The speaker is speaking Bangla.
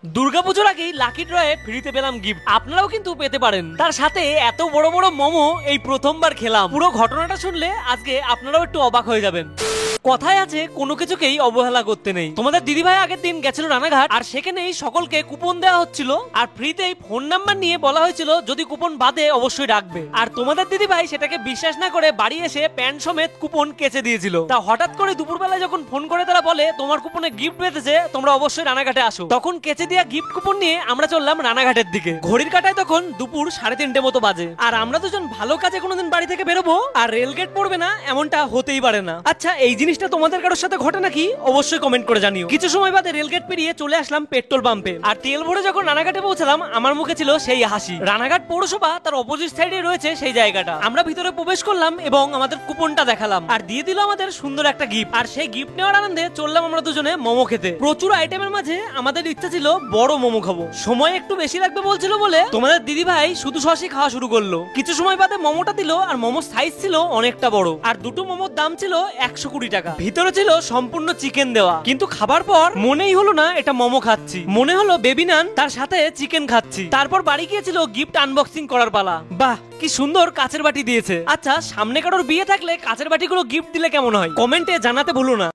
দুর্গাপুজোর আগেই লাকি ড্রয়ে ফ্রিতে পেলাম গিফট, আপনারাও কিন্তু পেতে পারেন। তার সাথে এত বড় বড় মোমো এই প্রথমবার খেলাম। পুরো ঘটনাটা শুনলে আজকে আপনারাও একটু অবাক হয়ে যাবেন। কথায় আছে কোনো কিছুকেই অবহেলা করতে নেই। তোমাদের দিদিভাই আগের দিন গেছিল রানাঘাট, আর সেখানেই সকলকে কুপন দেওয়া হচ্ছিল, আর ফ্রিতেই ফোন নাম্বার নিয়ে বলা হয়েছিল যদি কুপন বাদে অবশ্যই রাখবে। আর তোমাদের দিদিভাই সেটাকে বিশ্বাস না করে বাড়ি এসে প্যান্ট সমেত কুপন কেচে দিয়েছিল। তা হঠাৎ করে দুপুরবেলায় যখন ফোন করে তারা বলে তোমার কুপনে গিফট পেতেছে, তোমরা অবশ্যই রানাঘাটে আসো, তখন কেচে দেওয়া গিফট কুপন নিয়ে আমরা চললাম রানাঘাটের দিকে। ঘড়ির কাটায় তখন দুপুর 3:30 মতো বাজে, আর আমরা দুজন ভালো কাজে কোনোদিন বাড়ি থেকে বেরোবো আর রেলগেট পড়বে না এমনটা হতেই পারে না। আচ্ছা, এই জিনিসটা তোমাদের কারোর সাথে ঘটে নাকি অবশ্যই কমেন্ট করে জানিও। কিছু সময় বাদে রেলগেট পেরিয়ে চলে আসলাম পেট্রোল পাম্পে, আর তেল ভরে যখন রানাঘাটে পৌঁছালাম আমার মুখে ছিল সেই হাসি। রানাঘাট পৌরসভা তার অপোজিট সাইডে রয়েছে সেই জায়গাটা। আমরা ভিতরে প্রবেশ করলাম এবং আমাদের কুপনটা দেখালাম, আর দিয়ে দিল আমাদের সুন্দর একটা গিফট। আর সেই গিফট নেওয়ার আনন্দে চললাম আমরা দুজনে মোমো খেতে। প্রচুর আইটেমের মাঝে আমাদের ইচ্ছা ছিল বড় মোমো খাবো। সময় একটু বেশি লাগবে বলছিল বলে তোমাদের দিদি ভাই শুধু সসই খাওয়া শুরু করলো। কিছু সময় বাদে মোমোটা দিল, আর মোমোর সাইজ ছিল অনেকটা বড়, আর দুটো মোমোর দাম ছিল 120 টাকা। ভিতরে ছিল সম্পূর্ণ চিকেন দেওয়া, কিন্তু খাবার পর মনেই হলো না এটা মোমো খাচ্ছি, মনে হলো বেবি নান তার সাথে চিকেন খাচ্ছি। তারপর বাড়ি গিয়েছিল গিফট আনবক্সিং করার পালা। বাহ, কি সুন্দর কাচের বাটি দিয়েছে। আচ্ছা, সামনে কারোর বিয়ে থাকলে কাচের বাটিগুলো গিফট দিলে কেমন হয় কমেন্টে জানাতে ভুলো না।